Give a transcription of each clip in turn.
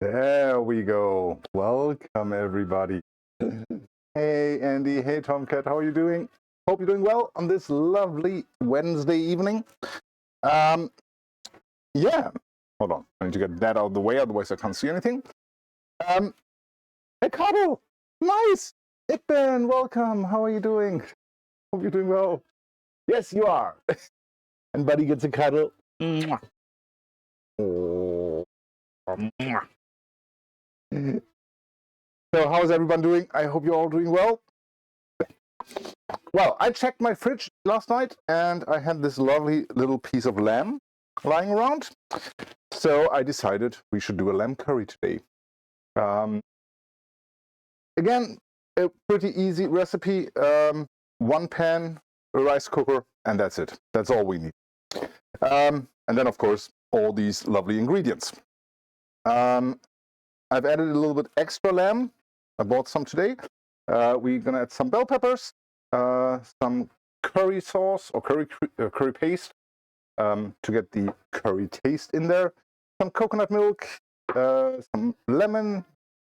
There we go. Welcome, everybody. Hey, Andy. Hey, Tomcat. How are you doing? Hope you're doing well on this lovely Wednesday evening. Yeah. Hold on. I need to get that out of the way, otherwise I can't see anything. Hey, Cabo. Nice. Ikben, welcome. How are you doing? Hope you're doing well. Yes, you are. And Buddy gets a cuddle. Mwah. Oh. Mwah. So how's everyone doing? I hope you're all doing well. Well, I checked my fridge last night and I had this lovely little piece of lamb lying around. So I decided we should do a lamb curry today. Again, a pretty easy recipe. One pan, a rice cooker, and that's it. That's all we need. And then, of course, all these lovely ingredients. I've added a little bit extra lamb. I bought some today. We're going to add some bell peppers, some curry sauce or curry paste to get the curry taste in there, some coconut milk, some lemon,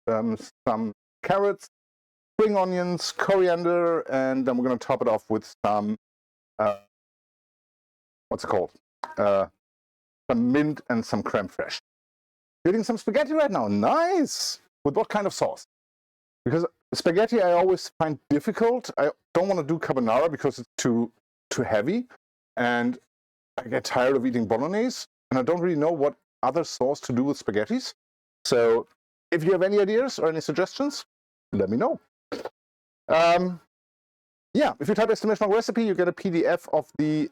some carrots, spring onions, coriander, and then we're going to top it off with some, what's it called? Some mint and some creme fraiche. Eating some spaghetti right now. Nice! With what kind of sauce? Because spaghetti I always find difficult. I don't want to do carbonara because it's too heavy. And I get tired of eating bolognese. And I don't really know what other sauce to do with spaghettis. So if you have any ideas or any suggestions, let me know. Yeah, if you type estimation recipe, you get a PDF of the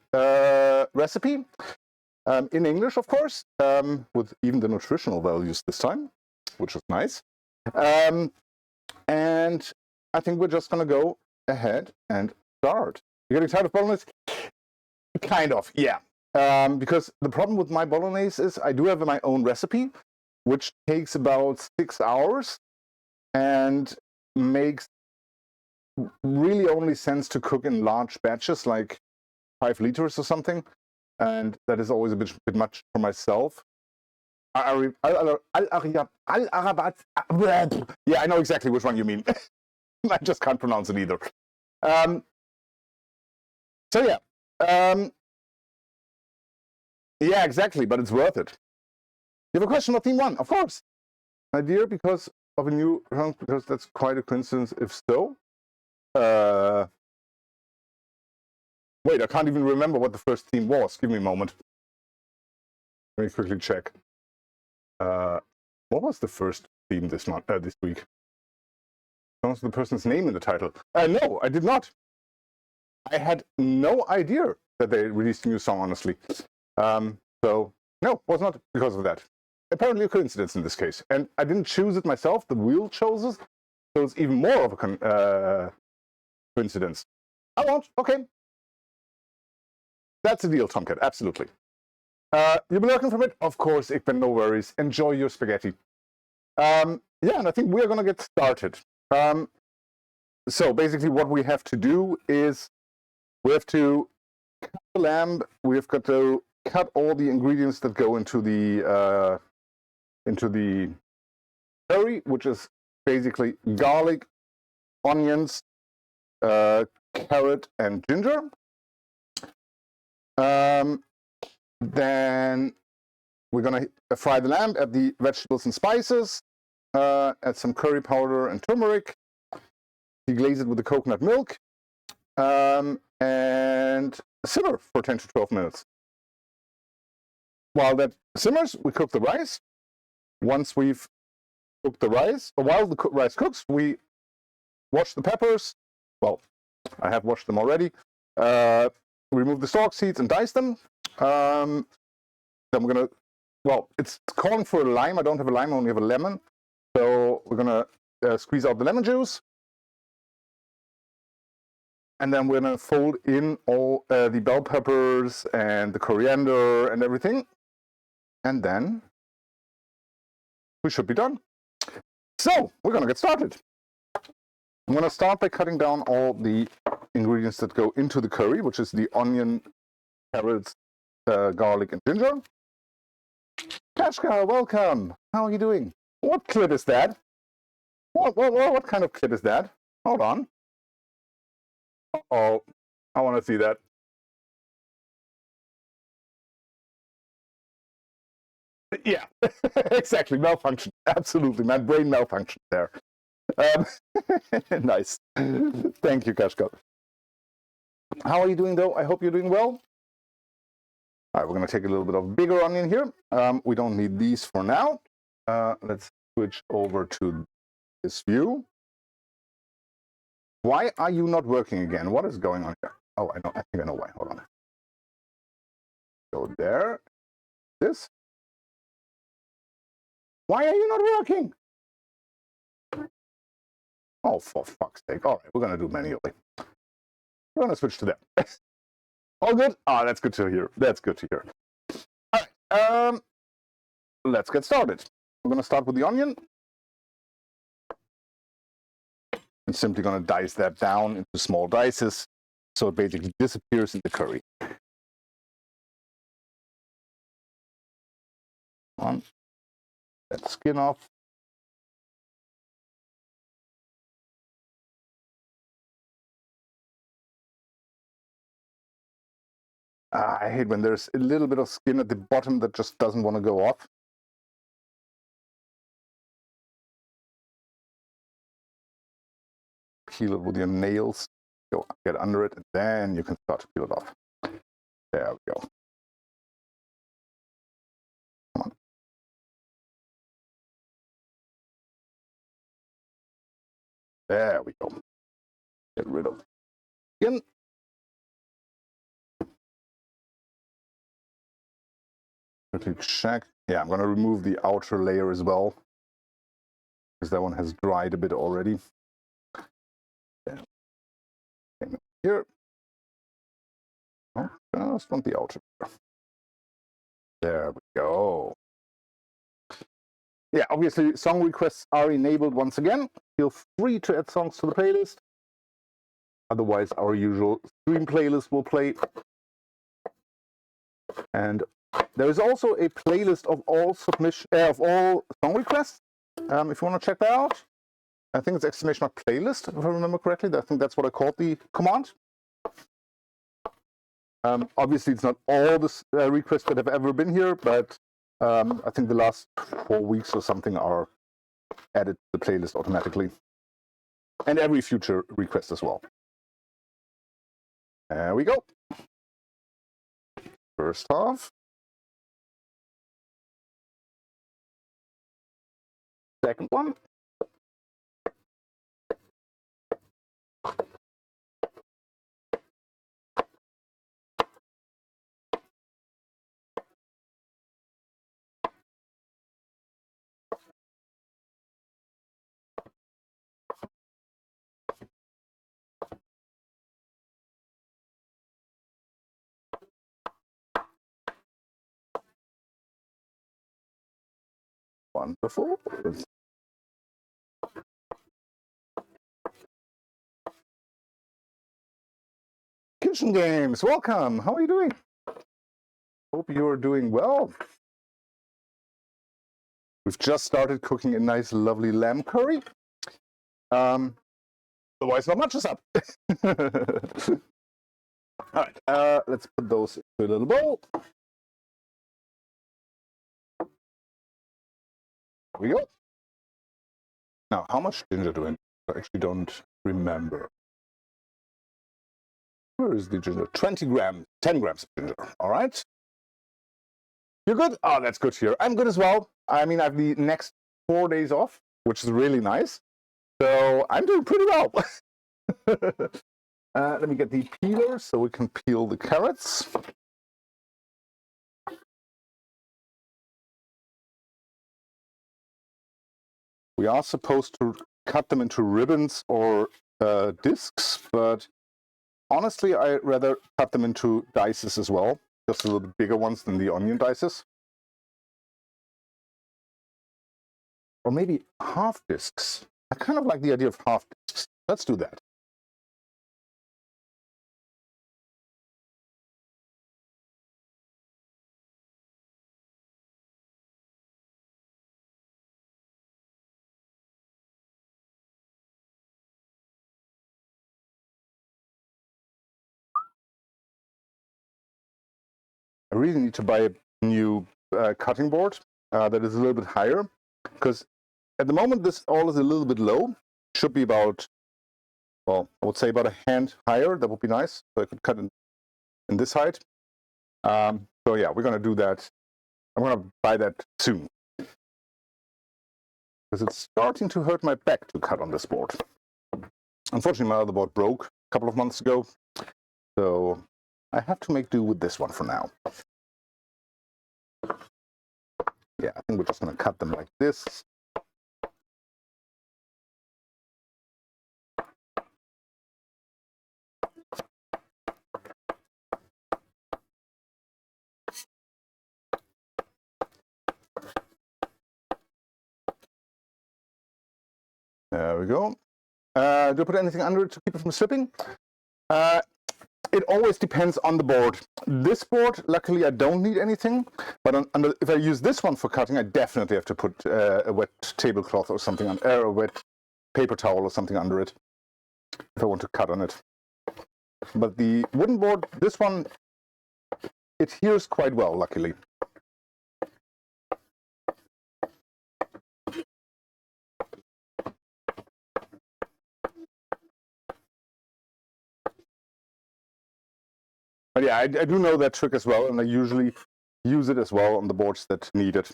recipe. In English, of course, with even the nutritional values this time, which is nice. And I think we're just going to go ahead and start. You're getting tired of bolognese? Kind of, yeah. Because the problem with my bolognese is I do have my own recipe, which takes about 6 hours and makes really only sense to cook in large batches, like 5 liters or something. And that is always a bit much for myself. Yeah, I know exactly which one you mean. I just can't pronounce it either. So yeah. Yeah, exactly, but it's worth it. You have a question about theme 1? Of course. Idea because of a new, because that's quite a coincidence if so. Wait, I can't even remember what the first theme was. Give me a moment. Let me quickly check. What was the first theme this week? What was the person's name in the title? No, I did not. I had no idea that they released a new song, honestly. So, no, it was not because of that. Apparently a coincidence in this case. And I didn't choose it myself. The wheel chose it. So it's even more of a coincidence. I won't. Okay. That's a deal, Tomcat. Absolutely. You'll be looking from it? Of course, Ikben, no worries. Enjoy your spaghetti. Yeah, and I think we're going to get started. So basically what we have to do is we have to cut the lamb. We've got to cut all the ingredients that go into the curry, which is basically garlic, onions, carrot, and ginger. Then we're going to fry the lamb, add the vegetables and spices, add some curry powder and turmeric, deglaze it with the coconut milk, and simmer for 10 to 12 minutes. While that simmers, we cook the rice. Once we've cooked the rice, or while the rice cooks, we wash the peppers. Well, I have washed them already. Remove the stalk seeds and dice them. Then we're going to, well, it's calling for a lime. I don't have a lime, I only have a lemon. So we're going to squeeze out the lemon juice. And then we're going to fold in all the bell peppers and the coriander and everything. And then we should be done. So we're going to get started. I'm going to start by cutting down all the ingredients that go into the curry, which is the onion, carrots, garlic, and ginger. Kashka, welcome. How are you doing? What clip is that? What kind of clip is that? Hold on. Oh, I want to see that. Yeah, exactly. Malfunction. Absolutely. My brain malfunction there. Um, nice. Thank you, Kashka. How are you doing, though? I hope you're doing well. All right, we're going to take a little bit of bigger onion here. We don't need these for now. Let's switch over to this view. Why are you not working again? What is going on here? Oh, I know. I think I know why. Hold on. Go there. This. Why are you not working? Oh, for fuck's sake. All right, we're going to do manually. We're going to switch to that. All good? Ah, that's good to hear. That's good to hear. All right, let's get started. We're going to start with the onion. I'm simply going to dice that down into small dices so it basically disappears in the curry. On. That skin off. I hate when there's a little bit of skin at the bottom that just doesn't want to go off. Peel it with your nails. Go get under it, and then you can start to peel it off. There we go. Come on. There we go. Get rid of skin. Quickly check. Yeah, I'm going to remove the outer layer as well, because that one has dried a bit already. Here. Oh, just want the outer layer. There we go. Yeah, obviously song requests are enabled once again. Feel free to add songs to the playlist. Otherwise, our usual stream playlist will play. And there is also a playlist of all song requests. If you want to check that out, I think it's exclamation mark playlist, if I remember correctly. I think that's what I called the command. Obviously, it's not all the requests that have ever been here, but I think the last 4 weeks or something are added to the playlist automatically. And every future request as well. There we go. First half. Second one. Wonderful. Kitchen Games, welcome. How are you doing? Hope you're doing well. We've just started cooking a nice, lovely lamb curry. Otherwise, not much is up. All right, let's put those into a little bowl. There we go. Now, how much ginger do I need? I actually don't remember. Where is the ginger? 20 grams, 10 grams of ginger. All right. You're good? Oh, that's good to hear. I'm good as well. I mean, I have the next 4 days off, which is really nice. So I'm doing pretty well. Let me get the peeler so we can peel the carrots. We are supposed to cut them into ribbons or discs, but honestly, I rather cut them into dices as well, just a little bit bigger ones than the onion dices. Or maybe half discs. I kind of like the idea of half discs. Let's do that. I really need to buy a new cutting board that is a little bit higher, because at the moment this all is a little bit low. Should be about, well, I would say about a hand higher. That would be nice, so I could cut in this height. So yeah, we're gonna do that. I'm gonna buy that soon, because it's starting to hurt my back to cut on this board. Unfortunately, my other board broke a couple of months ago, so I have to make do with this one for now. Yeah, I think we're just going to cut them like this. There we go. Do I put anything under it to keep it from slipping? It always depends on the board. This board, luckily, I don't need anything. But if I use this one for cutting, I definitely have to put a wet tablecloth or something on, or a wet paper towel or something under it if I want to cut on it. But the wooden board, this one, it adheres quite well, luckily. But yeah, I do know that trick as well, and I usually use it as well on the boards that need it.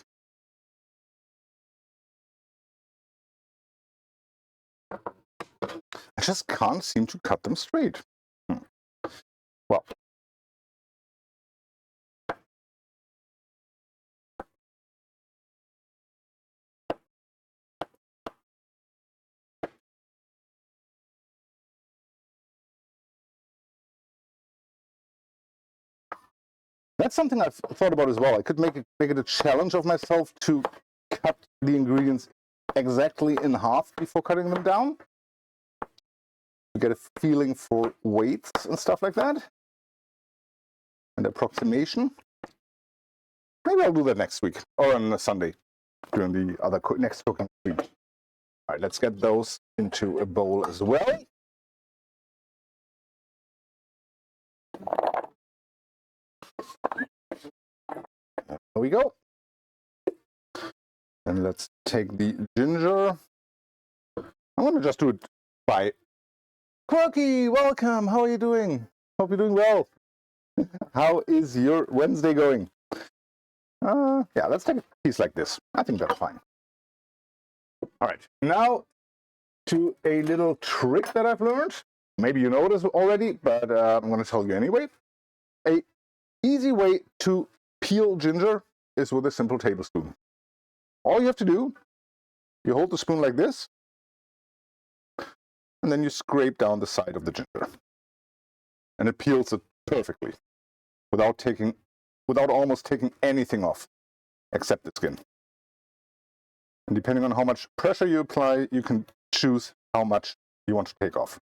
I just can't seem to cut them straight. Well, that's something I've thought about as well. I could make it a challenge of myself to cut the ingredients exactly in half before cutting them down, to get a feeling for weights and stuff like that, and approximation. Maybe I'll do that next week, or on a Sunday during the other next cooking week. All right, let's get those into a bowl as well. There we go. And let's take the ginger. I'm going to just do it by Quirky. Welcome. How are you doing? Hope you're doing well. How is your Wednesday going? Yeah, let's take a piece like this. I think that's fine. All right, now to a little trick that I've learned. Maybe you know this already, but I'm going to tell you anyway. A easy way to peel ginger is with a simple tablespoon. All you have to do, you hold the spoon like this, and then you scrape down the side of the ginger. And it peels it perfectly, without almost taking anything off, except the skin. And depending on how much pressure you apply, you can choose how much you want to take off.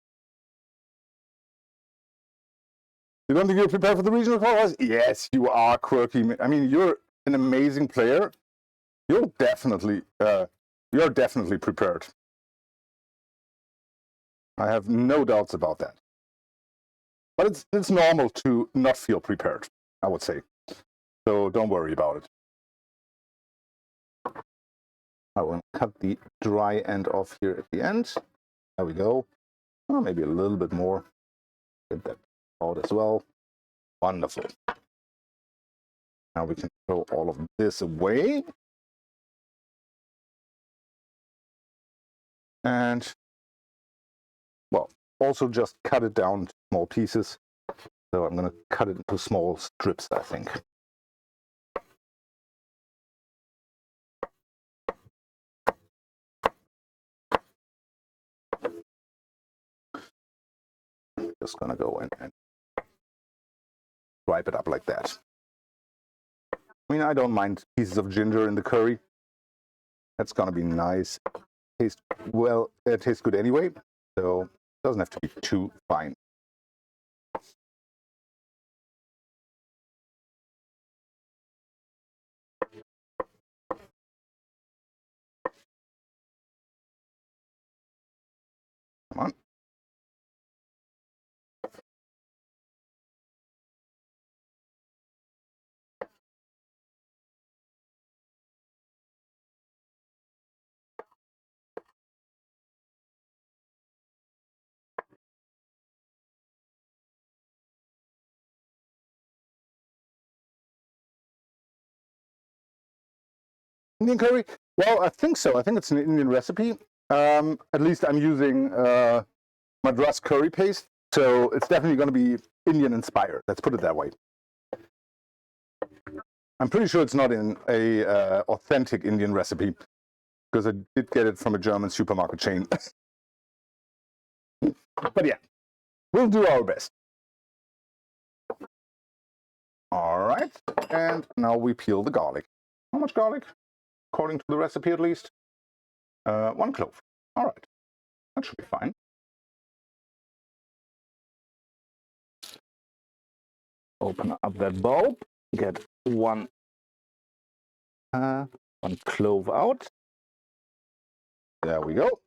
You don't think you're prepared for the regional qualifiers? Yes, you are, Quirky. I mean, you're an amazing player. You're definitely prepared. I have no doubts about that. But it's normal to not feel prepared, I would say. So don't worry about it. I will cut the dry end off here at the end. There we go. Oh, maybe a little bit more. Get that out as well. Wonderful. Now we can throw all of this away. And, well, also just cut it down to small pieces. So I'm going to cut it into small strips, I think. Just going to go in and stripe it up like that. I mean, I don't mind pieces of ginger in the curry. That's going to be nice. Tastes well, it tastes good anyway, so it doesn't have to be too fine. Come on. Indian curry? Well, I think so. I think it's an Indian recipe. At least I'm using Madras curry paste, so it's definitely going to be Indian inspired. Let's put it that way. I'm pretty sure it's not in a authentic Indian recipe, because I did get it from a German supermarket chain. But yeah, we'll do our best. All right, and now we peel the garlic. How much garlic? According to the recipe, at least. 1 clove. All right, that should be fine. Open up that bulb, get one clove out. There we go.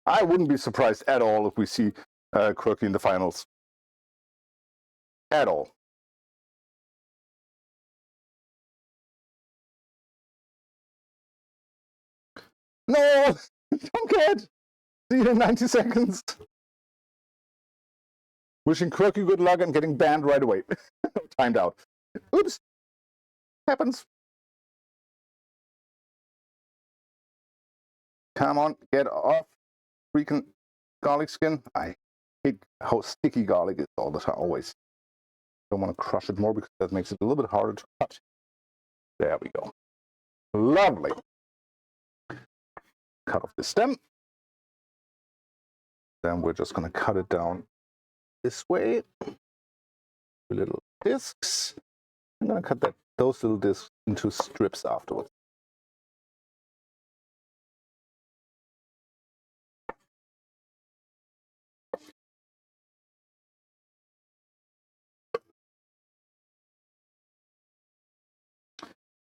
I wouldn't be surprised at all if we see Quirky in the finals. At all. No! Don't get! See you in 90 seconds. Wishing Quirky good luck and getting banned right away. Timed out. Oops. Happens. Come on, get off freaking garlic skin. I hate how sticky garlic is all the time, always. Don't want to crush it more because that makes it a little bit harder to cut. There we go. Lovely. Cut off the stem. Then we're just going to cut it down this way. Little discs. I'm going to cut those little discs into strips afterwards.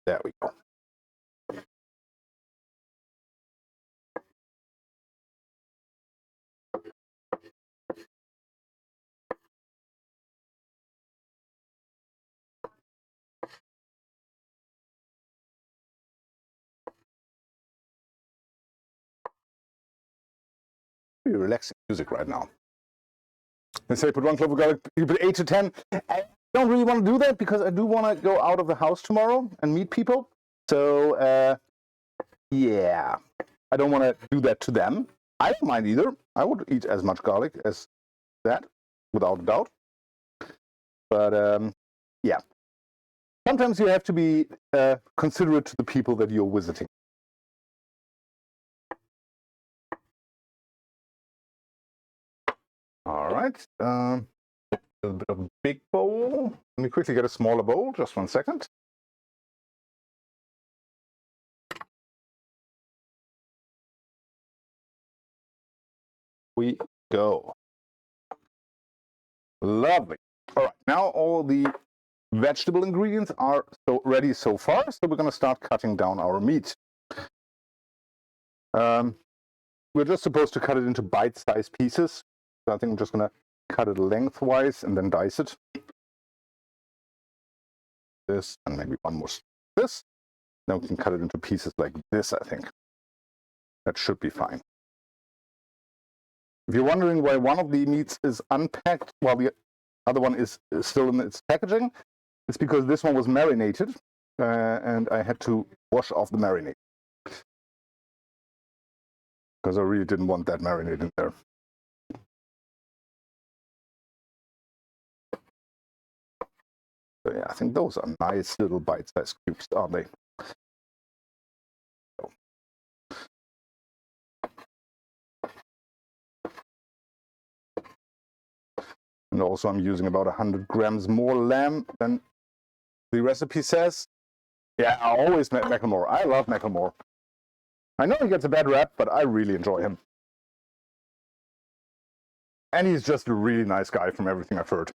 There we go. Pretty relaxing music right now. They say put 1 clove of garlic, you put 8 to 10. I don't really want to do that because I do want to go out of the house tomorrow and meet people. So, yeah, I don't want to do that to them. I don't mind either. I would eat as much garlic as that, without a doubt. But, yeah. Sometimes you have to be considerate to the people that you're visiting. All right. A little bit of a big bowl. Let me quickly get a smaller bowl. Just 1 second. We go. Lovely. All right. Now all the vegetable ingredients are ready so far. So we're going to start cutting down our meat. We're just supposed to cut it into bite-sized pieces. So I think I'm just going to cut it lengthwise and then dice it. This, and maybe one more this. Then we can cut it into pieces like this, I think. That should be fine. If you're wondering why one of the meats is unpacked while the other one is still in its packaging, it's because this one was marinated and I had to wash off the marinade. Because I really didn't want that marinade in there. So yeah, I think those are nice little bite-sized cubes, aren't they? And also I'm using about 100 grams more lamb than the recipe says. Yeah, I always Macklemore. I love Macklemore. I know he gets a bad rap, but I really enjoy him. And he's just a really nice guy from everything I've heard.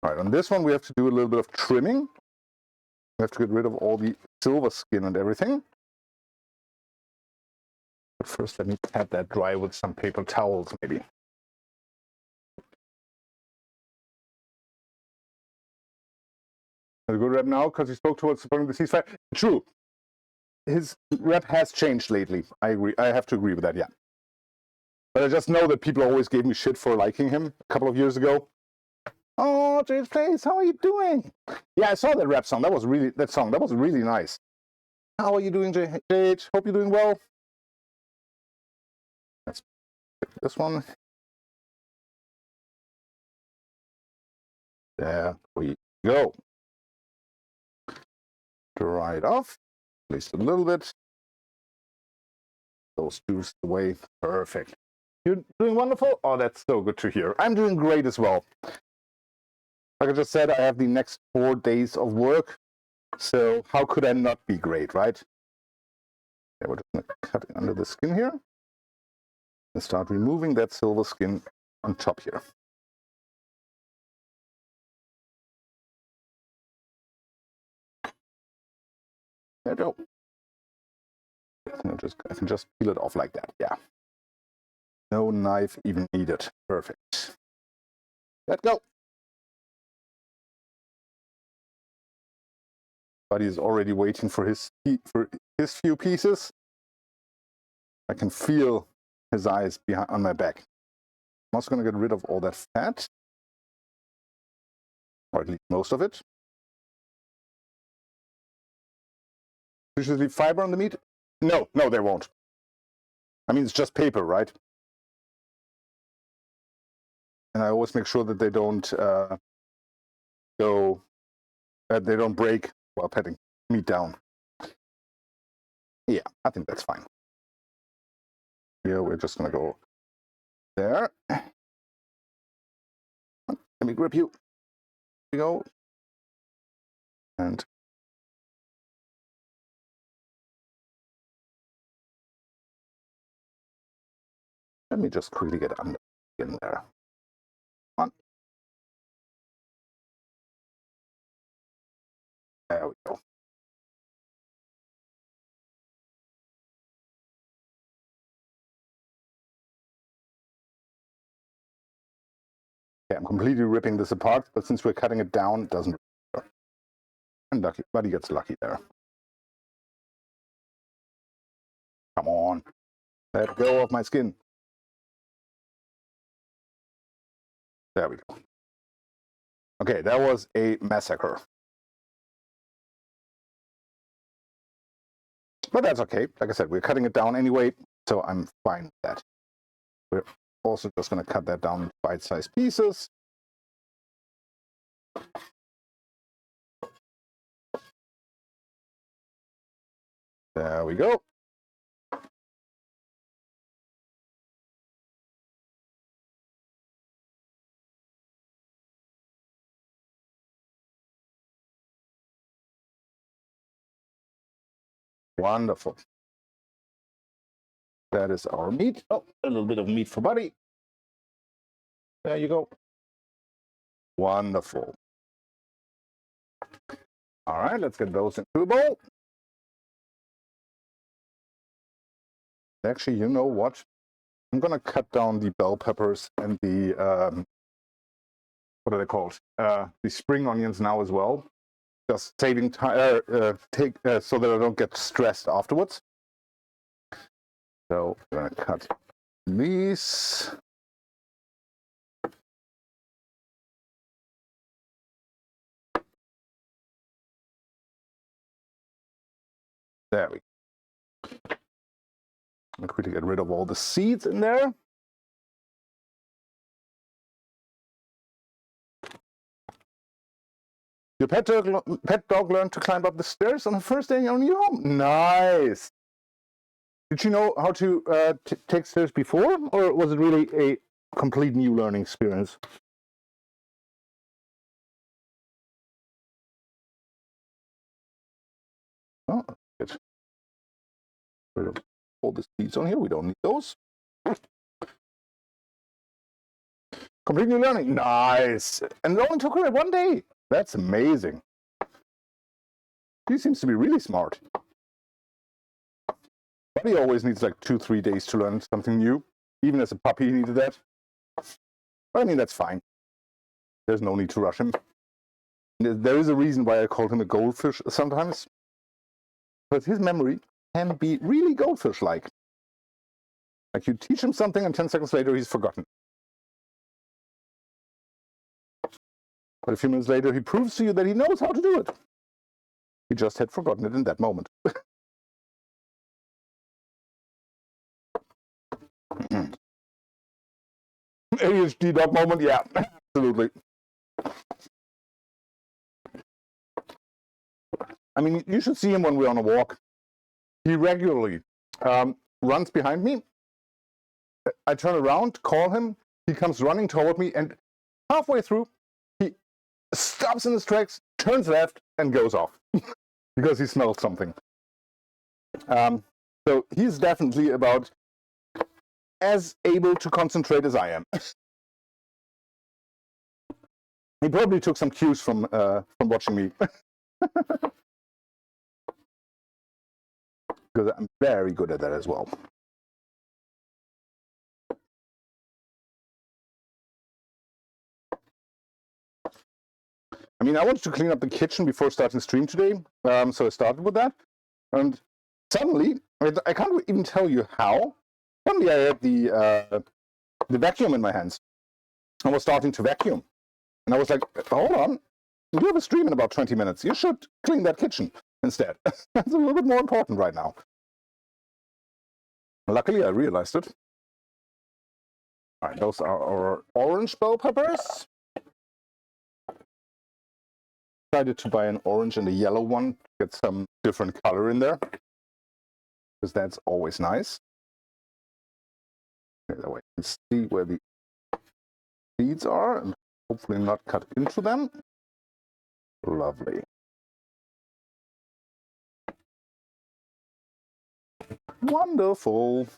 All right, on this one we have to do a little bit of trimming. We have to get rid of all the silver skin and everything. But first let me pat that dry with some paper towels, maybe. Are you good right now because you spoke towards supporting the ceasefire? True. his rep has changed lately. I agree. I have to agree with that, yeah. But I just know that people always gave me shit for liking him a couple of years ago. Oh, James Place, how are you doing? Yeah, I saw that rap song. That was really nice. How are you doing, JH? Hope you're doing well. Let's pick this one. There we go. Dry it off. At least a little bit. Those juice away. Perfect. You're doing wonderful? Oh, that's so good to hear. I'm doing great as well. Like I just said, I have the next 4 days of work. So how could I not be great, right? Yeah, we're just going to cut under the skin here and start removing that silver skin on top here. There we go. I can just peel it off like that. Yeah. No knife even needed. Perfect. Let go. Buddy is already waiting for his few pieces. I can feel his eyes behind on my back. I'm also going to get rid of all that fat, or at least most of it. Should leave fiber on the meat? No, they won't. I mean, it's just paper, right? And I always make sure that they don't they don't break while patting meat down. Yeah, I think that's fine. Here we're just gonna go there. Let me grip you. Here we go. And let me just quickly get under in there. Come on. There we go. Okay, I'm completely ripping this apart, but since we're cutting it down, it doesn't matter. And lucky, Buddy gets lucky there. Come on. Let go of my skin. There we go. Okay, that was a massacre. But that's okay. Like I said, we're cutting it down anyway, so I'm fine with that. We're also just going to cut that down in bite-sized pieces. There we go. Wonderful. That is our meat. Oh, a little bit of meat for Buddy. There you go. Wonderful. All right, let's get those into a bowl. Actually, you know what? I'm going to cut down the bell peppers and the, what are they called? The spring onions now as well. Just saving time, so that I don't get stressed afterwards. So I'm going to cut these. There we go. I'm going to get rid of all the seeds in there. Your pet dog learned to climb up the stairs on the first day on your home. Nice. Did you know how to take stairs before, or was it really a complete new learning experience? Oh, good. Rid of all the seeds on here. We don't need those. Complete new learning. Nice. And it only took her 1 day. That's amazing. He seems to be really smart. Buddy always needs like 2-3 days to learn something new. Even as a puppy, he needed that. But I mean, that's fine. There's no need to rush him. There is a reason why I called him a goldfish sometimes. But his memory can be really goldfish-like. Like you teach him something and 10 seconds later he's forgotten. But a few minutes later he proves to you that he knows how to do it. He just had forgotten it in that moment. ADHD dog moment, yeah, absolutely. I mean, you should see him when we're on a walk. He regularly runs behind me. I turn around, call him. He comes running toward me, and halfway through, he stops in his tracks, turns left, and goes off because he smelled something. So he's definitely about as able to concentrate as I am. He probably took some cues from watching me. Because I'm very good at that as well. I mean, I wanted to clean up the kitchen before starting stream today, so I started with that. And suddenly, I can't even tell you how, suddenly I had the vacuum in my hands. I was starting to vacuum. And I was like, hold on, you have a stream in about 20 minutes. You should clean that kitchen instead. That's a little bit more important right now. Luckily, I realized it. All right, those are our orange bell peppers. Decided to buy an orange and a yellow one to get some different color in there, because that's always nice. Okay, that way you can see where the seeds are and hopefully not cut into them. Lovely. Wonderful.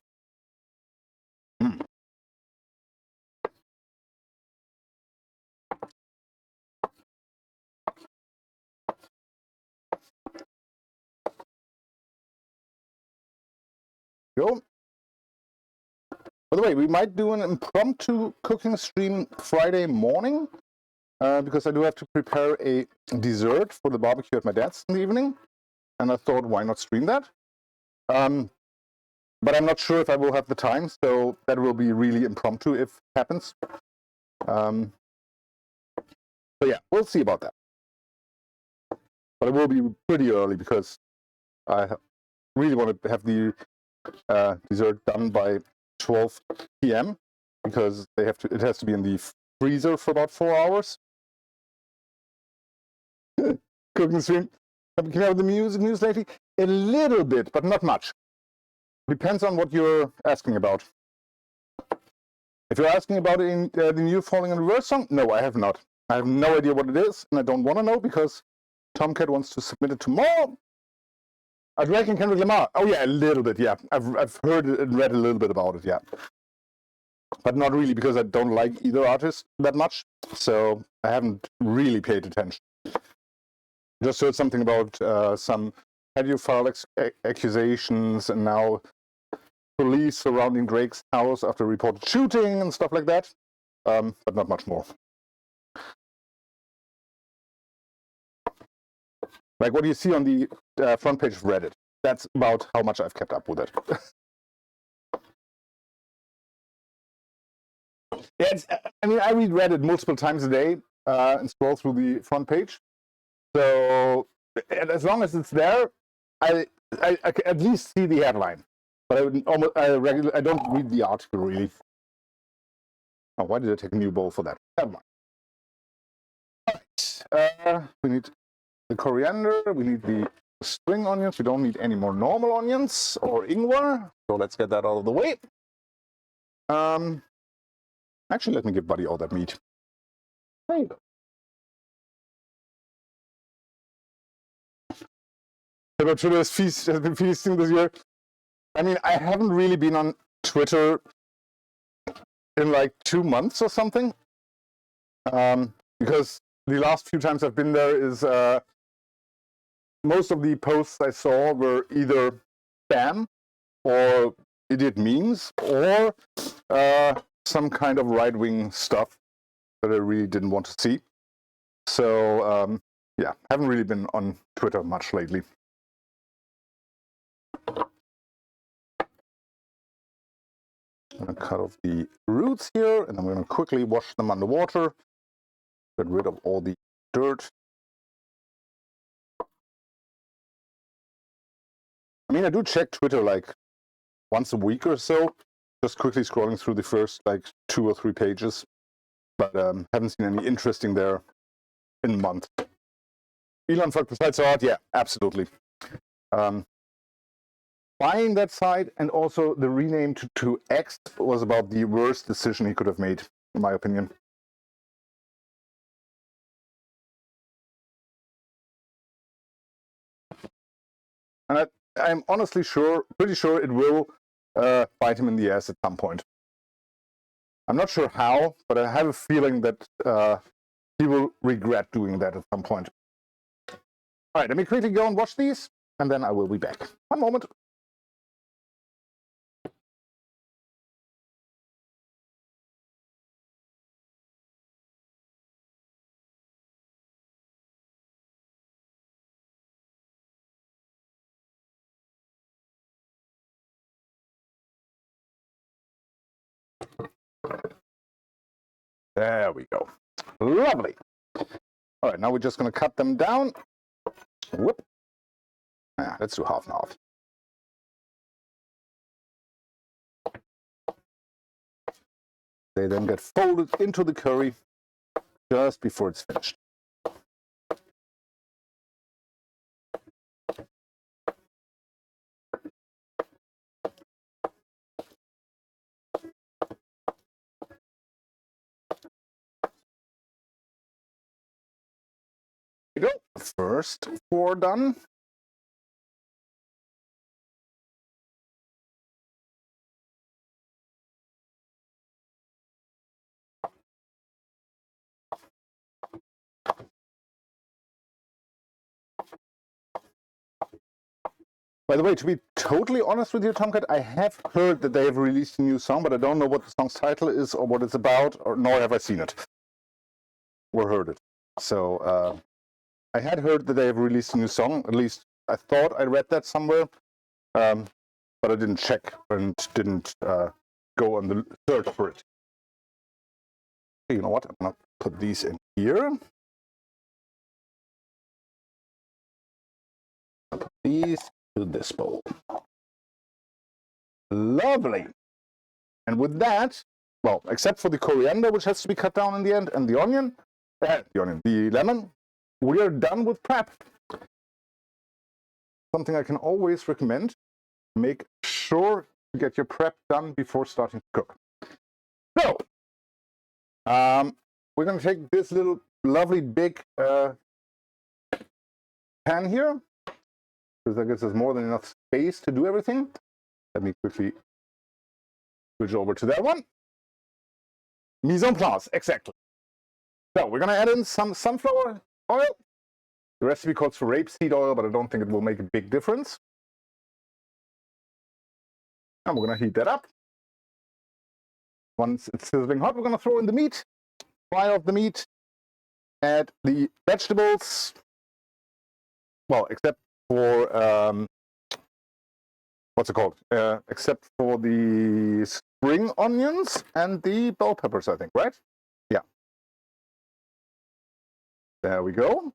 Go. By the way, we might do an impromptu cooking stream Friday morning, because I do have to prepare a dessert for the barbecue at my dad's in the evening, and I thought, why not stream that? But I'm not sure if I will have the time, so that will be really impromptu if it happens. So yeah, we'll see about that. But it will be pretty early because I really want to have the dessert done by 12 p.m. because they have to. It has to be in the freezer for about 4 hours. Cooking stream. Have you heard the music news lately? A little bit, but not much. Depends on what you're asking about. If you're asking about in, the new Falling in Reverse song, no, I have not. I have no idea what it is, and I don't want to know because Tomcat wants to submit it tomorrow. I reckon Kendrick Lamar. Oh yeah, a little bit. Yeah, I've heard and read a little bit about it. Yeah, but not really because I don't like either artist that much, so I haven't really paid attention. Just heard something about some pedophile accusations, and now police surrounding Drake's house after reported shooting and stuff like that, but not much more. Like what you see on the front page of Reddit. That's about how much I've kept up with it. Yeah, I mean, I read Reddit multiple times a day and scroll through the front page. So as long as it's there, I at least see the headline. But I don't read the article really. Oh, why did I take a new bowl for that? Never mind. All right. We need the coriander. We need the spring onions. We don't need any more normal onions or ingwer. So let's get that out of the way. Actually, let me give Buddy all that meat. There you go. But Twitter's feast has been feasting this year. I mean, I haven't really been on Twitter in like 2 months or something, because the last few times I've been there is most of the posts I saw were either spam or idiot memes or some kind of right-wing stuff that I really didn't want to see. So yeah, haven't really been on Twitter much lately. I'm going to cut off the roots here, and I'm going to quickly wash them underwater. Get rid of all the dirt. I mean, I do check Twitter like once a week or so, just quickly scrolling through the first like 2 or 3 pages, but haven't seen any interesting there in a month. Elon fucked the site so hard, yeah, absolutely. Buying that site and also the rename to X was about the worst decision he could have made, in my opinion. And I'm honestly pretty sure it will bite him in the ass at some point. I'm not sure how, but I have a feeling that he will regret doing that at some point. All right, let me quickly go and wash these, and then I will be back. One moment. There we go. Lovely. All right, now we're just going to cut them down. Whoop. Yeah, let's do half and half. They then get folded into the curry just before it's finished. There you go. First 4 done. By the way, to be totally honest with you, Tomcat, I have heard that they have released a new song, but I don't know what the song's title is or what it's about, or nor have I seen it or heard it. So I had heard that they have released a new song. At least I thought I read that somewhere, but I didn't check and didn't go on the search for it. Okay, you know what? I'm gonna put these in here. I'll put these to this bowl. Lovely. And with that, well, except for the coriander, which has to be cut down in the end, and the the lemon, we are done with prep. Something I can always recommend: make sure to get your prep done before starting to cook. So, we're going to take this little lovely big pan here, because that gives us more than enough space to do everything. Let me quickly switch over to that one. Mise en place, exactly. So we're going to add in some sunflower oil. The recipe calls for rapeseed oil, but I don't think it will make a big difference. And we're going to heat that up. Once it's sizzling hot, we're going to throw in the meat, fry off the meat, add the vegetables. Well, except for what's it called? Except for the spring onions and the bell peppers, I think, right? Yeah. There we go.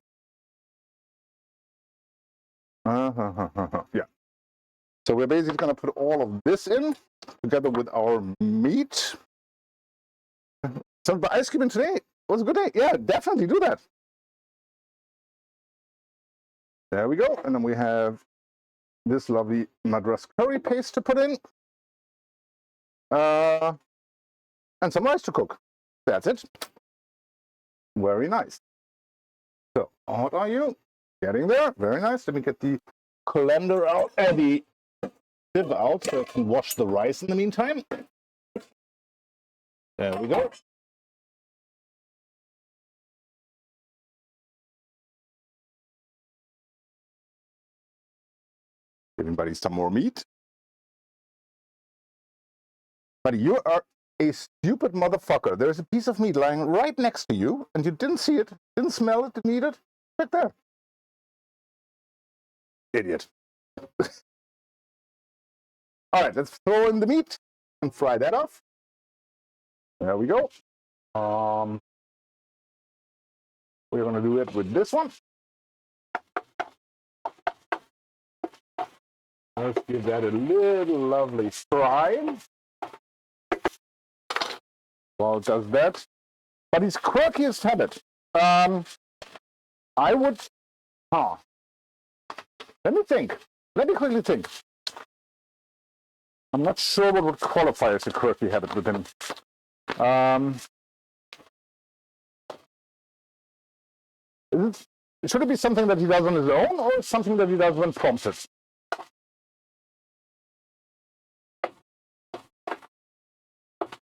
Yeah. So we're basically going to put all of this in together with our meat. Some ice cream in today. It was a good day. Yeah, definitely do that. There we go. And then we have this lovely Madras curry paste to put in. And some rice to cook. That's it. Very nice. So, what are you? Getting there. Very nice. Let me get the colander out and the sieve out so I can wash the rice in the meantime. There we go. Giving Buddy some more meat. Buddy, you are a stupid motherfucker. There's a piece of meat lying right next to you, and you didn't see it, didn't smell it, didn't eat it. Right there. Idiot. All right, let's throw in the meat. and fry that off. There we go. We're going to do it with this one. Let's give that a little lovely fry. Well, it does that. But his quirkiest habit, I would, let me think. Let me quickly think. I'm not sure what would qualify as a quirky habit with him. Should it be something that he does on his own, or something that he does when prompted?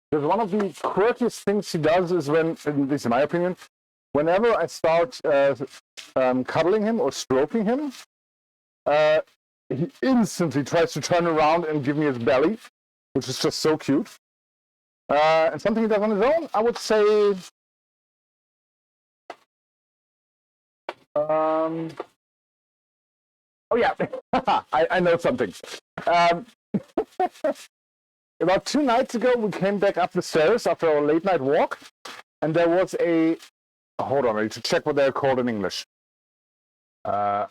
Because one of the quirkiest things he does is when, at least in my opinion, whenever I start cuddling him or stroking him, he instantly tries to turn around and give me his belly, which is just so cute. And something he does on his own, I would say, oh yeah, I know something. About 2 nights ago, we came back up the stairs after our late night walk, and there was a, hold on, I need to check what they're called in English. A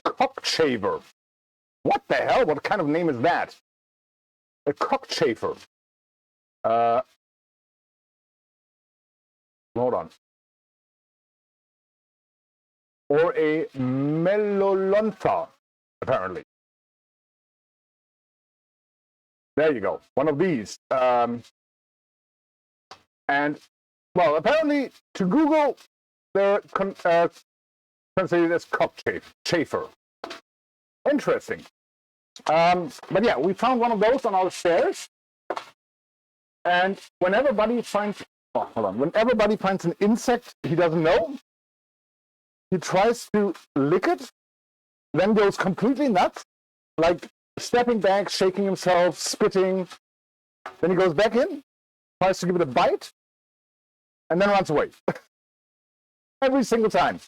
cockchafer. What the hell? What kind of name is that? A cockchafer. Hold on. Or a melolontha, apparently. There you go. One of these. And, well, apparently, to Google, they're translated as cockchafer. Interesting. But yeah, we found one of those on our stairs. And whenever Buddy finds, whenever Buddy finds an insect he doesn't know, he tries to lick it, then goes completely nuts, like stepping back, shaking himself, spitting. Then he goes back in, tries to give it a bite, and then runs away. Every single time.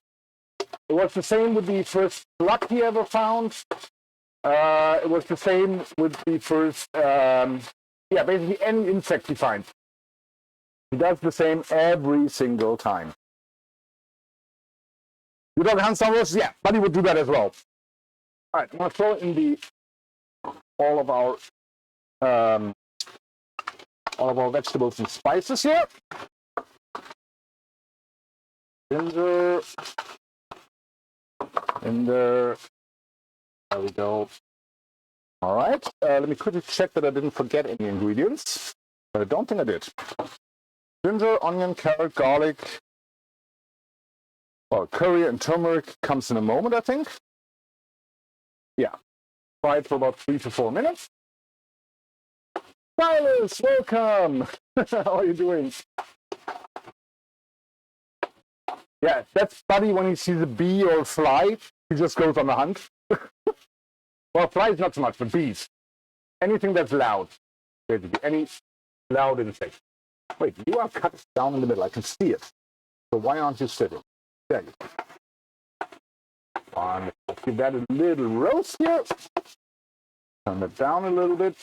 It was the same with the first slug he ever found. It was the same with the first, basically any insect he finds. He does the same every single time. You dog hunts down roaches? Yeah, Buddy would do that as well. All right, I'm gonna throw in all of our vegetables and spices here. Ginger. In there. There we go. All right. Let me quickly check that I didn't forget any ingredients. But I don't think I did. Ginger, onion, carrot, garlic. Well, curry and turmeric comes in a moment, I think. Yeah. Fry it for about 3 to 4 minutes. Silas, welcome. How are you doing? Yeah, that's Buddy when he sees a bee or a fly. He just goes on the hunt. Well, flies not so much, but bees. Anything that's loud, basically. Any loud insect. Wait, you are cut down in the middle. I can see it. So why aren't you sitting? There you go. Wonderful. Give that a little roast here. Turn it down a little bit.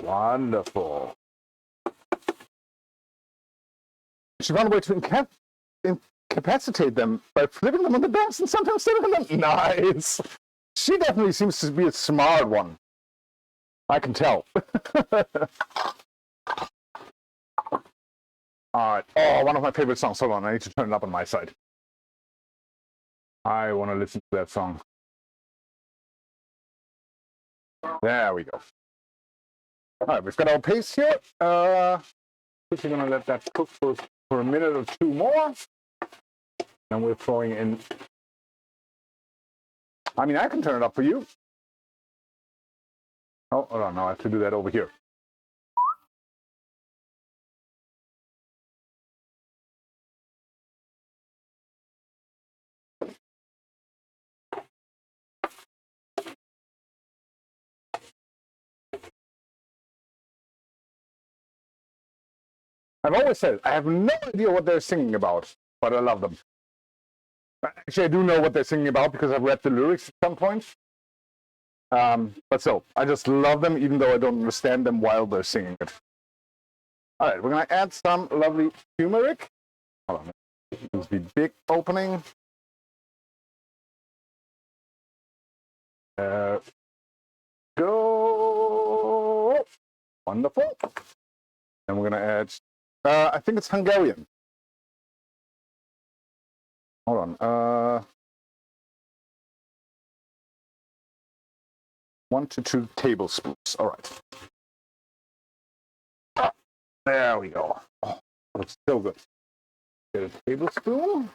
Wonderful. She found a way to incapacitate them by flipping them on the backs and sometimes sitting on them. Nice. She definitely seems to be a smart one. I can tell. All right. Oh, one of my favorite songs. Hold on. I need to turn it up on my side. I want to listen to that song. There we go. All right. We've got our paste here. We're going to let that cook for a minute or 2 more. And we're throwing in. I mean, I can turn it up for you. Oh, hold on. Now I have to do that over here. I've always said, I have no idea what they're singing about, but I love them. Actually, I do know what they're singing about because I've read the lyrics at some point. But so, I just love them even though I don't understand them while they're singing it. All right, we're going to add some lovely turmeric. Hold on, this be big opening. Go. Wonderful. And we're going to add, I think it's Hungarian. Hold on. 1 to 2 tablespoons. All right. There we go. Oh, that's so good. Get a tablespoon.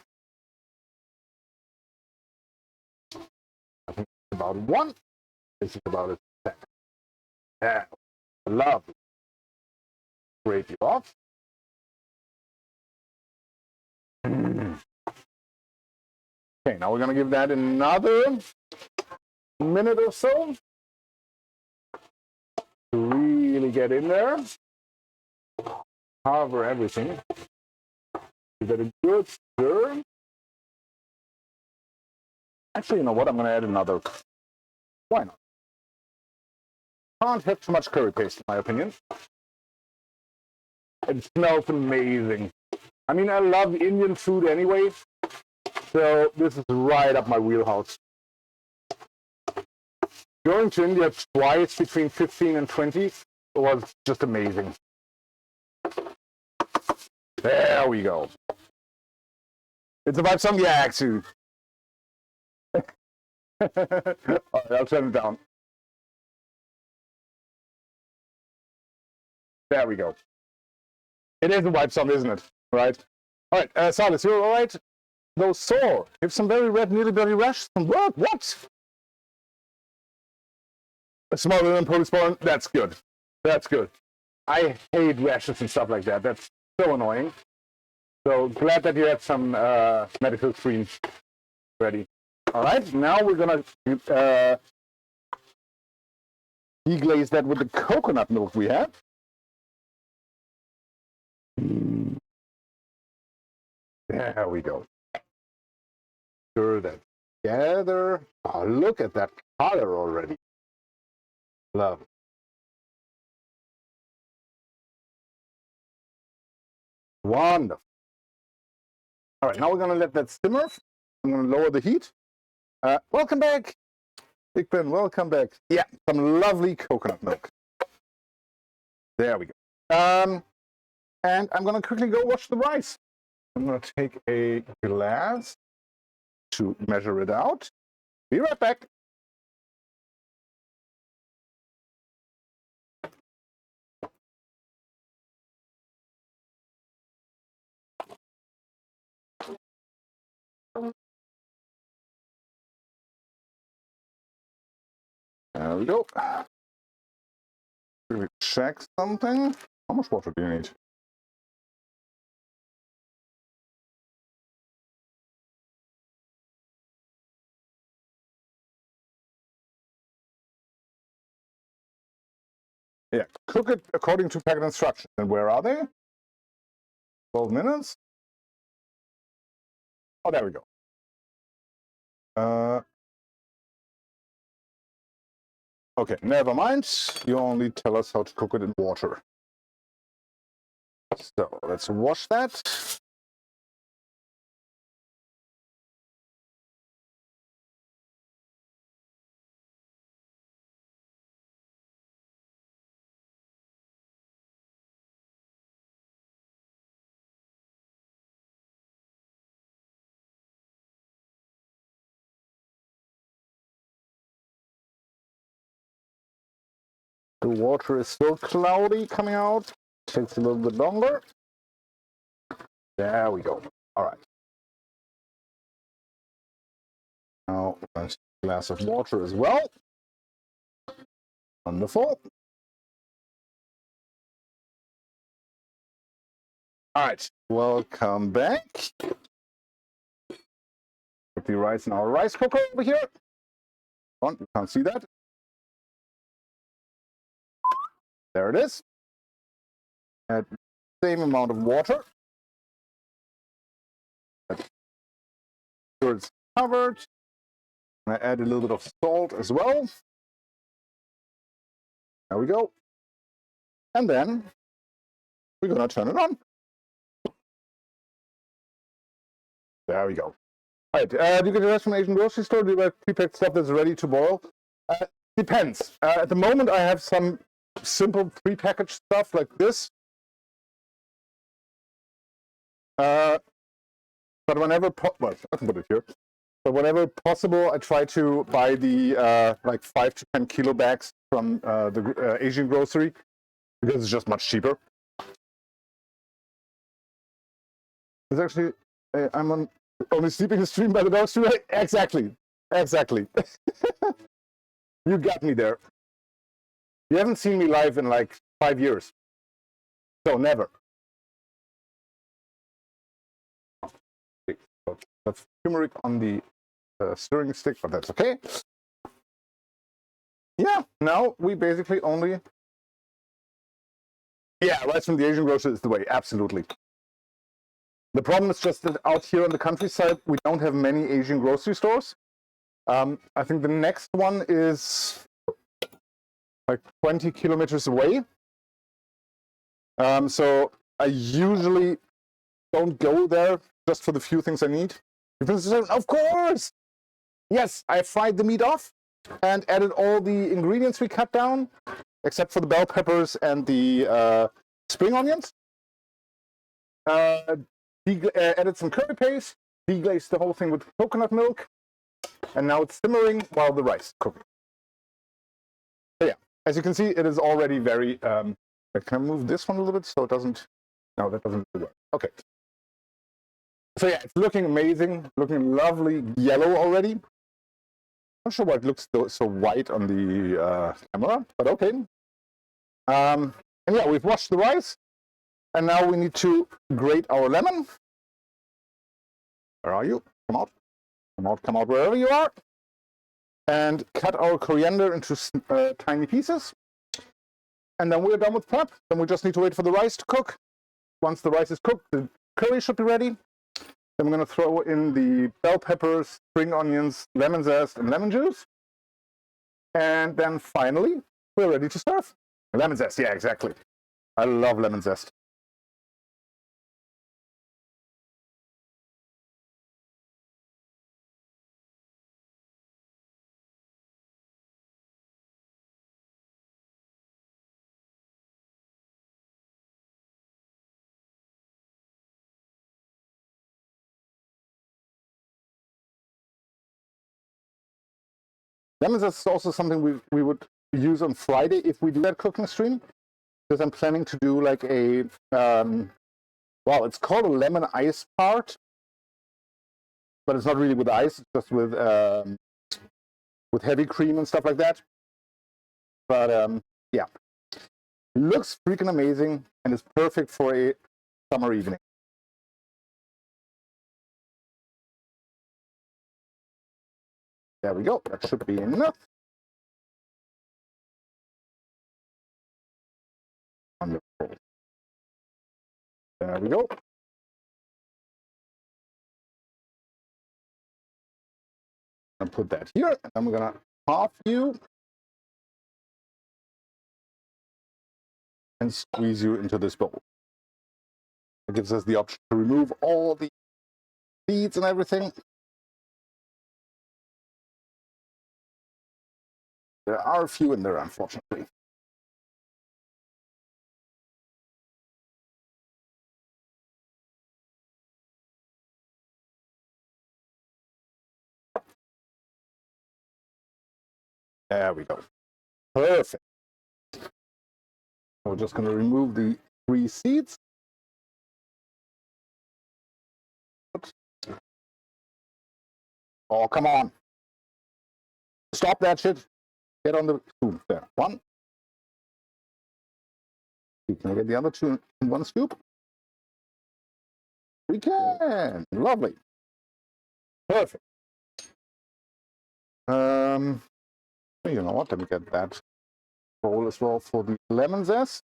I think it's about 1. This is about a second. Yeah, lovely. Scrape it off. Okay, now we're going to give that another minute or so to really get in there. Cover everything. Give it a good stir. Actually, you know what? I'm going to add another. Why not? Can't have too much curry paste, in my opinion. It smells amazing. I mean, I love Indian food anyway, so this is right up my wheelhouse. Going to India twice between 15 and 20 was just amazing. There we go. It's about some yak too. All right, I'll turn it down. There we go. It is a wipe some, isn't it? Right. All right, Salis, you're all right? Though sore. Have some very red nearly belly rash. Some work. What? Smaller than polysporin. That's good. That's good. I hate rashes and stuff like that. That's so annoying. So glad that you had some medical screens ready. All right, now we're gonna deglaze that with the coconut milk we have. There we go. Stir that together. Oh, look at that color already. Love it. Wonderful. All right, now we're going to let that simmer. I'm going to lower the heat. Welcome back, Big Ben. Welcome back. Yeah, some lovely coconut milk. There we go. And I'm going to quickly go wash the rice. I'm going to take a glass to measure it out. Be right back. There we go. Let me check something. How much water do you need? Yeah, cook it according to packet instructions. And where are they? 12 minutes. Oh, there we go. Okay, never mind. You only tell us how to cook it in water. So let's wash that. The water is still cloudy coming out. Takes a little bit longer. There we go. All right. Now a glass of water as well. Wonderful. All right, welcome back. Put the rice in our rice cooker over here. Oh, you can't see that. There it is. Add the same amount of water. sure it's covered. I add a little bit of salt as well. There we go. And then we're going to turn it on. There we go. All right. Do you get the rest from the Asian grocery store? Do you have prepacked stuff that's ready to boil? Depends. At the moment, I have some simple prepackaged stuff like this. But whenever well, I can put it here. But whenever possible, I try to buy the like 5 to 10 kilo bags from the Asian grocery because it's just much cheaper. It's actually I'm only sleeping the stream by the dog stream. Exactly. You got me there. You haven't seen me live in like 5 years, so never. That's turmeric on the stirring stick, but that's okay. Yeah, now we basically only... Yeah, rice from the Asian grocery is the way, absolutely. The problem is just that out here on the countryside, we don't have many Asian grocery stores. I think the next one is like 20 kilometers away. So I usually don't go there just for the few things I need. Of course! Yes, I fried the meat off and added all the ingredients we cut down, except for the bell peppers and the spring onions. Added some curry paste, deglazed the whole thing with coconut milk, and now it's simmering while the rice is cooking. So yeah, as you can see, it is already very... can I move this one a little bit so it doesn't... No, that doesn't work. Okay. So yeah, it's looking amazing, looking lovely yellow already. Not sure why it looks so white on the camera, but okay. And yeah, we've washed the rice, and now we need to grate our lemon. Where are you? Come out, wherever you are. And cut our coriander into tiny pieces. And then we're done with prep. Then we just need to wait for the rice to cook. Once the rice is cooked, the curry should be ready. Then we're going to throw in the bell peppers, spring onions, lemon zest, and lemon juice. And then finally, we're ready to serve. Lemon zest, yeah, exactly. I love lemon zest. Lemon zest is also something we would use on Friday if we do that cooking stream, because I'm planning to do like a, well, it's called a lemon ice part, but it's not really with ice, it's just with heavy cream and stuff like that. But yeah, looks freaking amazing and is perfect for a summer evening. There we go, that should be enough. Wonderful. There we go. And put that here, and then we're gonna half you and squeeze you into this bowl. It gives us the option to remove all the seeds and everything. There are a few in there, unfortunately. There we go. Perfect. We're just going to remove the 3 seeds. Oops. Oh, come on. Stop that shit. Get on the spoon. There. 1. Can I get the other 2 in 1 scoop? We can. Lovely. Perfect. You know what? Let me get that bowl as well for the lemon zest,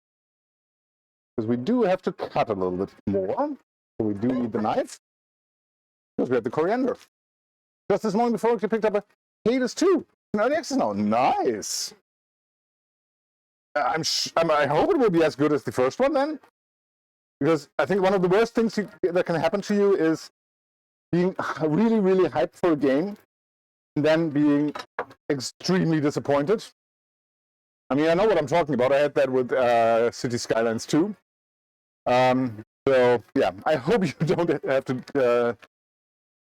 because we do have to cut a little bit more. So we do need the knife because we have the coriander. Just this morning before I picked up a Hades 2. Early access now. Nice. I hope it will be as good as the first one then. Because I think one of the worst things that can happen to you is being really, really hyped for a game and then being extremely disappointed. I mean, I know what I'm talking about. I had that with City Skylines 2. So, yeah, I hope you don't have to...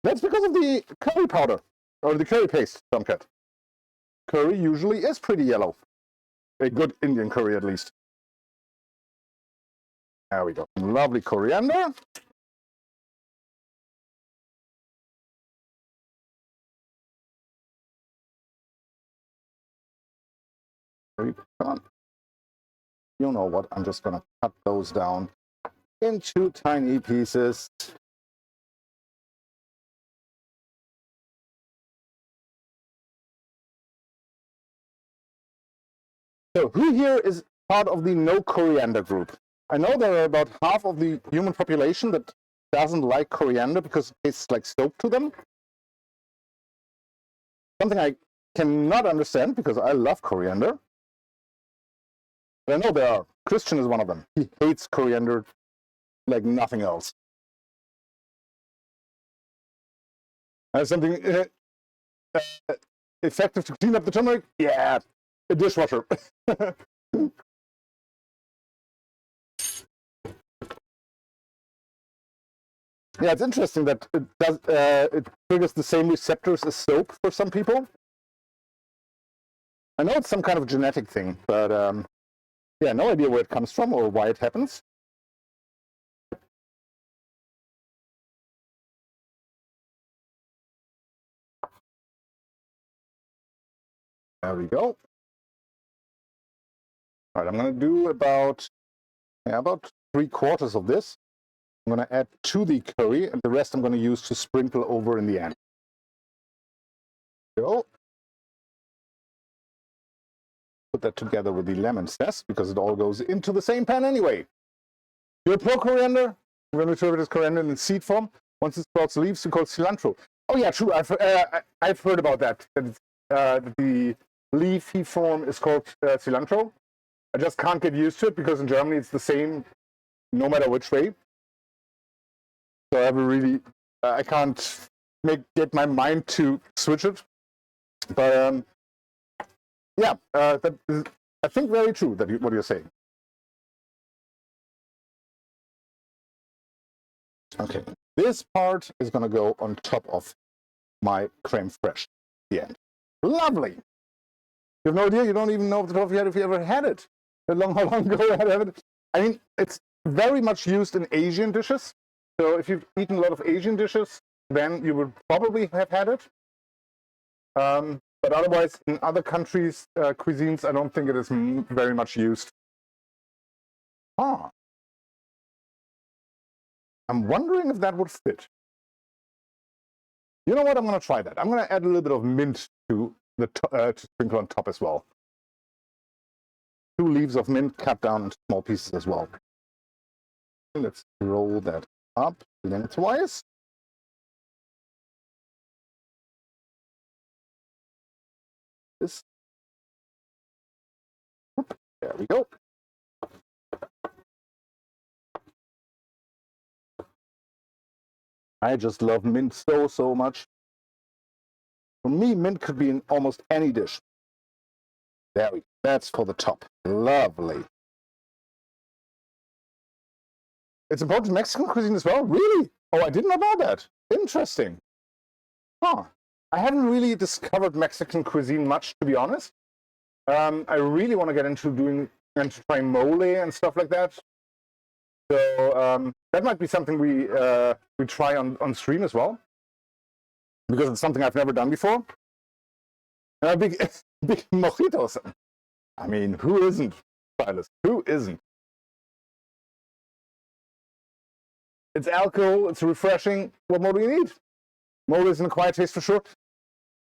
that's because of the curry powder, or the curry paste, Tomcat. Curry usually is pretty yellow. A good Indian curry, at least. There we go. Lovely coriander. You know what? I'm just going to cut those down into tiny pieces. So who here is part of the no coriander group? I know there are about half of the human population that doesn't like coriander because it tastes like soap to them. Something I cannot understand because I love coriander. But I know there are. Christian is one of them. He hates coriander like nothing else. Something effective to clean up the turmeric? Yeah, a dishwasher. Yeah, it's interesting that it triggers the same receptors as soap for some people. I know it's some kind of genetic thing, but yeah, no idea where it comes from or why it happens. There we go. All right, I'm going to do about 3/4 of this. I'm going to add to the curry, and the rest I'm going to use to sprinkle over in the end. Go. Put that together with the lemon zest because it all goes into the same pan anyway. You're pro coriander. I'm going to serve it as coriander in seed form. Once it sprouts leaves, we call it cilantro. Oh yeah, true. I've heard about that. That the leafy form is called cilantro. I just can't get used to it because in Germany it's the same, no matter which way. So I have a really, I can't get my mind to switch it. But yeah, that is, I think, very true that what you're saying. Okay, this part is going to go on top of my creme fraiche at the end. Lovely. You have no idea. You don't even know off the top of your head if you ever had it. How long ago I had it? I mean, it's very much used in Asian dishes. So if you've eaten a lot of Asian dishes, then you would probably have had it. But otherwise, in other countries' cuisines, I don't think it is very much used. Ah. I'm wondering if that would fit. You know what? I'm going to try that. I'm going to add a little bit of mint to the to sprinkle on top as well. 2 leaves of mint cut down into small pieces as well. Let's roll that up lengthwise. This. There we go. I just love mint so much. For me, mint could be in almost any dish. There we go. That's for the top. Lovely. It's important in Mexican cuisine as well? Really? Oh, I didn't know about that. Interesting. Huh. I haven't really discovered Mexican cuisine much, to be honest. I really want to get into trying mole and stuff like that. So that might be something we try on stream as well, because it's something I've never done before. Big mojitos. I mean, who isn't, Silas? Who isn't? It's alcohol. It's refreshing. What more do you need? Mole is an acquired taste for sure.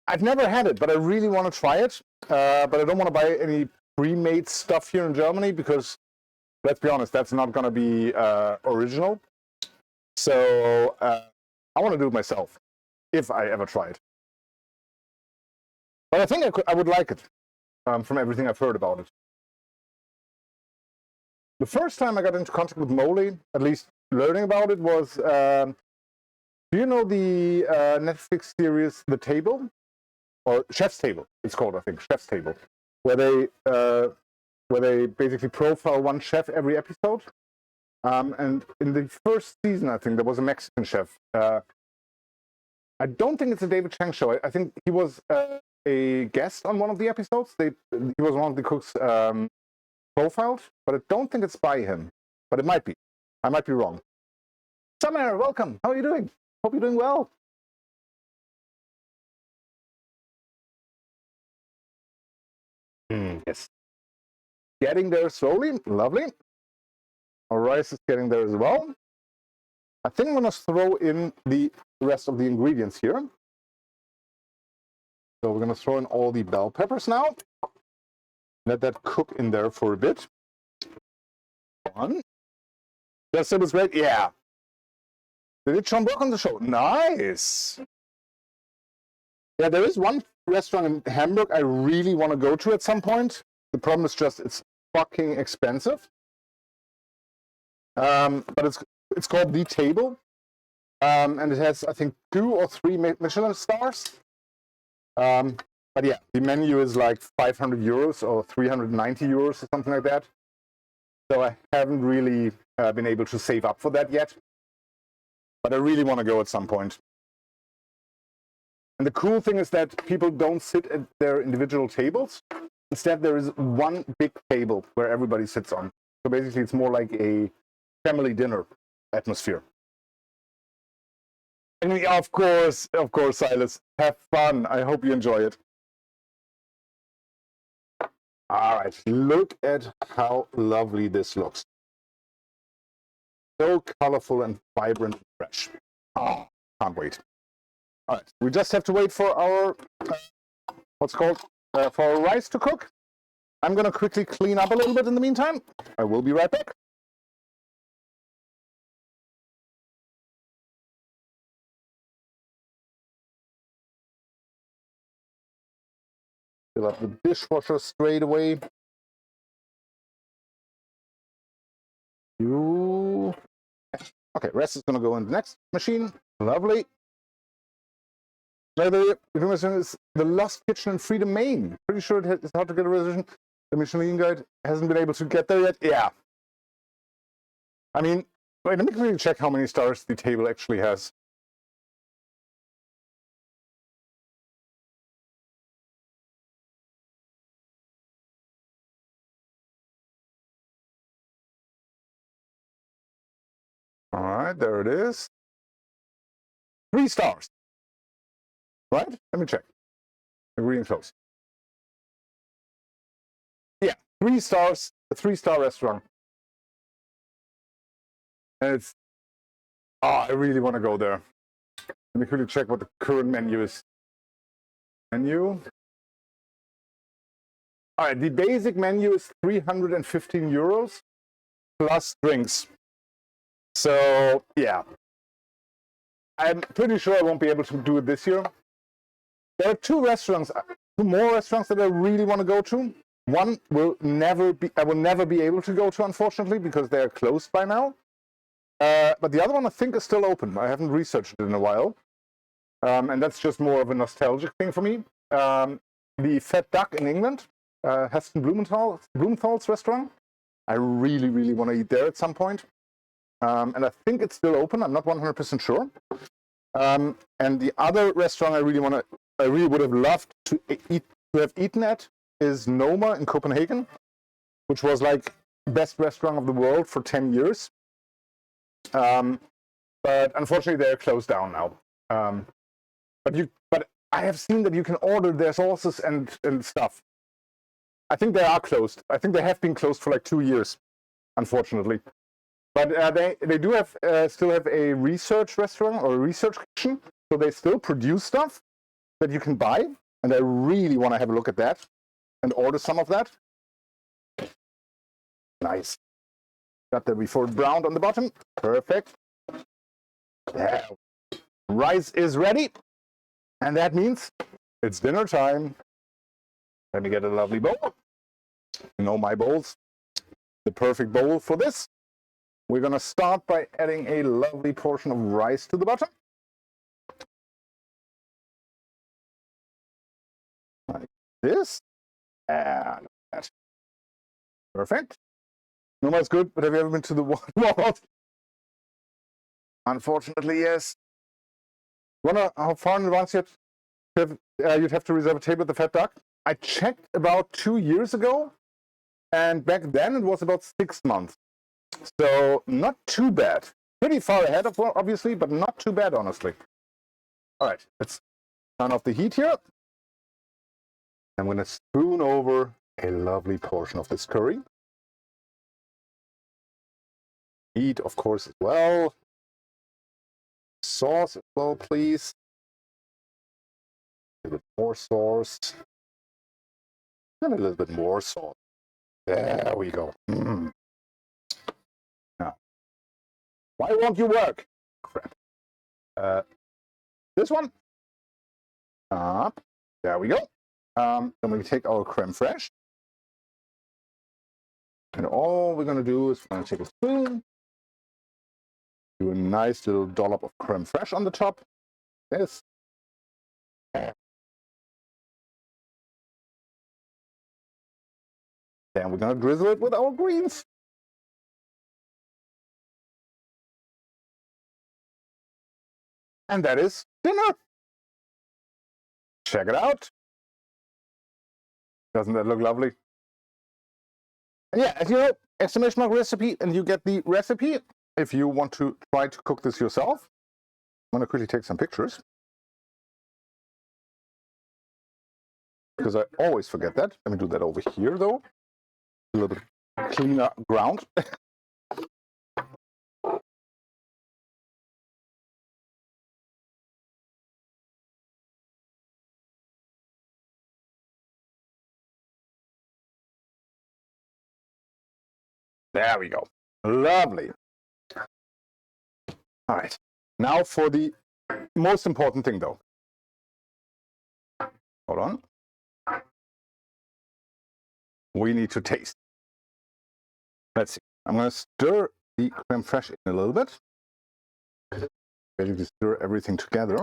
I've never had it, but I really want to try it. But I don't want to buy any pre-made stuff here in Germany because, let's be honest, that's not going to be original. So I want to do it myself, if I ever try it. But I think I would like it from everything I've heard about it. The first time I got into contact with mole, at least learning about it, was, do you know the Netflix series The Table? Or Chef's Table, it's called, I think, Chef's Table, where they basically profile one chef every episode. And in the first season, I think, there was a Mexican chef. I don't think it's a David Chang show. I think he was a guest on one of the episodes. He was one of the cooks profiled, but I don't think it's by him. But it might be. I might be wrong. Summer, welcome. How are you doing? Hope you're doing well. Yes. Getting there slowly. Lovely. Our rice is getting there as well. I think I'm going to throw in the rest of the ingredients here. So we're going to throw in all the bell peppers now. Let that cook in there for a bit. One. That was great. Yeah. Did Sean work on the show? Nice. Yeah, there is one restaurant in Hamburg I really want to go to at some point. The problem is just it's fucking expensive. But it's called The Table. And it has, I think, 2 or 3 Michelin stars. But yeah, the menu is like 500 euros or 390 euros or something like that. So I haven't really been able to save up for that yet. But I really want to go at some point. And the cool thing is that people don't sit at their individual tables. Instead, there is one big table where everybody sits on. So basically, it's more like a family dinner atmosphere. And of course, Silas, have fun. I hope you enjoy it. All right, look at how lovely this looks. So colorful and vibrant and fresh. Oh, can't wait. All right, we just have to wait for our, for our rice to cook. I'm going to quickly clean up a little bit in the meantime. I will be right back. Fill up the dishwasher straight away. Okay, rest is going to go in the next machine. Lovely. The information is the Lost Kitchen in Freedom, Maine. Pretty sure it's hard to get a reservation. The Michelin Guide hasn't been able to get there yet. Yeah. I mean, wait, let me quickly check how many stars the table actually has. All right, there it is. 3 stars. Right? Let me check. Agreeing close. Yeah, 3 stars, a 3-star restaurant. And it's, I really want to go there. Let me quickly check what the current menu is. Menu. All right, the basic menu is 315 euros plus drinks. So, yeah. I'm pretty sure I won't be able to do it this year. There are 2 more restaurants that I really want to go to. One I will never be able to go to, unfortunately, because they are closed by now. But the other one I think is still open. I haven't researched it in a while. And that's just more of a nostalgic thing for me. The Fat Duck in England, Heston Blumenthal's restaurant. I really, really want to eat there at some point. And I think it's still open. I'm not 100% sure. And the other restaurant I really would have loved to have eaten at is Noma in Copenhagen, which was like best restaurant of the world for 10 years. But unfortunately, they're closed down now. But I have seen that you can order their sauces and stuff. I think they are closed. I think they have been closed for like 2 years, unfortunately. But they do have still have a research restaurant or a research kitchen, so they still produce stuff that you can buy, and I really want to have a look at that and order some of that. Nice. Got that before it browned on the bottom. Perfect. Yeah. Rice is ready, and that means it's dinner time. Let me get a lovely bowl. You know my bowls, the perfect bowl for this. We're going to start by adding a lovely portion of rice to the bottom. Like this. And that. Perfect. Noma's good, but have you ever been to the Walmart? Unfortunately, yes. Wonder how far in advance you'd have to reserve a table at the Fat Duck? I checked about 2 years ago, and back then it was about 6 months. So not too bad. Pretty far ahead, obviously, but not too bad, honestly. All right, let's turn off the heat here. I'm going to spoon over a lovely portion of this curry. Meat, of course, as well. Sauce as well, please. A little bit more sauce. And a little bit more sauce. There we go. Now, why won't you work? Crap. This one. Up. There we go. Then we take our creme fraiche. And all we're going to do is we're going to take a spoon. Do a nice little dollop of creme fraiche on the top. This. Then we're going to drizzle it with our greens. And that is dinner. Check it out. Doesn't that look lovely? And yeah, as you know, exclamation mark recipe, and you get the recipe if you want to try to cook this yourself. I'm going to quickly take some pictures, because I always forget that. Let me do that over here, though. A little bit cleaner ground. There we go. Lovely. All right. Now for the most important thing, though. Hold on. We need to taste. Let's see. I'm going to stir the creme fraiche in a little bit. Basically stir everything together.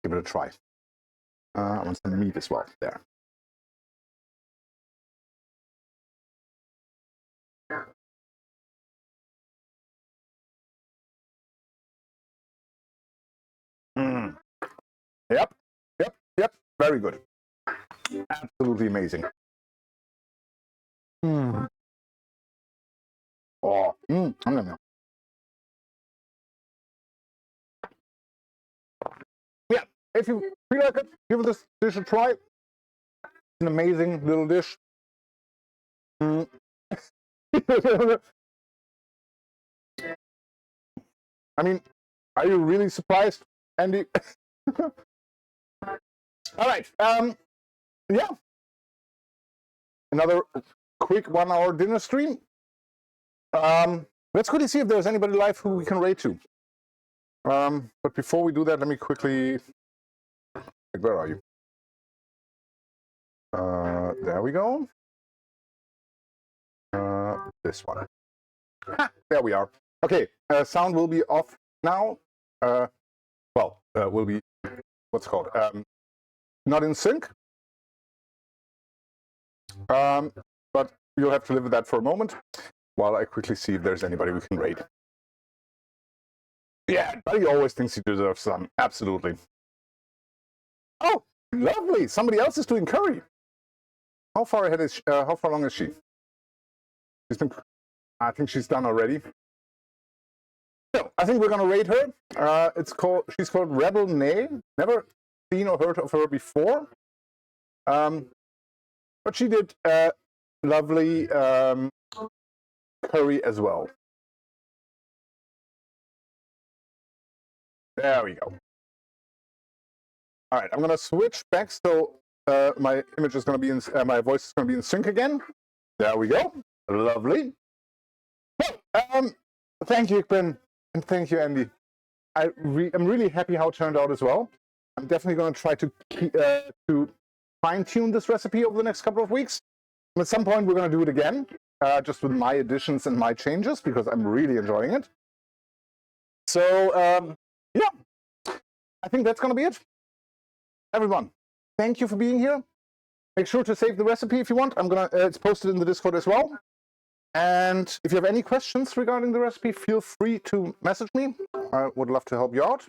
Give it a try. I want some meat as well. There. Yep. Very good. Absolutely amazing. Oh, yeah, if you feel like it, give this dish a try. It's an amazing little dish. I mean, are you really surprised, Andy? All right. Yeah. Another quick 1 hour dinner stream. Let's quickly see if there's anybody live who we can rate to. But before we do that, let me quickly. Where are you? There we go. This one. There we are. Okay. Sound will be off now. Will be what's it called? Not in sync. But you'll have to live with that for a moment while I quickly see if there's anybody we can rate. Yeah, Buddy always thinks he deserves some. Absolutely. Oh, lovely. Somebody else is doing curry. How far ahead is how far along is she? I think she's done already. So I think we're gonna rate her. She's called Rebel Nay. Never seen or heard of her before. But she did lovely curry as well. There we go. All right, I'm gonna switch back so my image is gonna be in, my voice is gonna be in sync again. There we go. Lovely. So, thank you, Ben, and thank you, Andy. I'm really happy how it turned out as well. I'm definitely going to try to fine-tune this recipe over the next couple of weeks. At some point, we're going to do it again, just with my additions and my changes, because I'm really enjoying it. So, yeah, I think that's going to be it. Everyone, thank you for being here. Make sure to save the recipe if you want. It's posted in the Discord as well. And if you have any questions regarding the recipe, feel free to message me. I would love to help you out.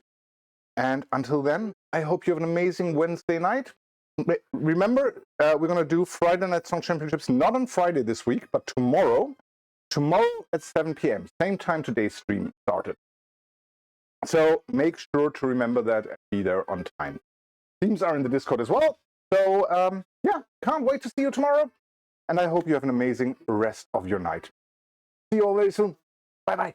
And until then, I hope you have an amazing Wednesday night. Remember, we're going to do Friday Night Song Championships not on Friday this week, but tomorrow. Tomorrow at 7 p.m., same time today's stream started. So make sure to remember that and be there on time. Themes are in the Discord as well. So yeah, can't wait to see you tomorrow. And I hope you have an amazing rest of your night. See you all very soon. Bye-bye.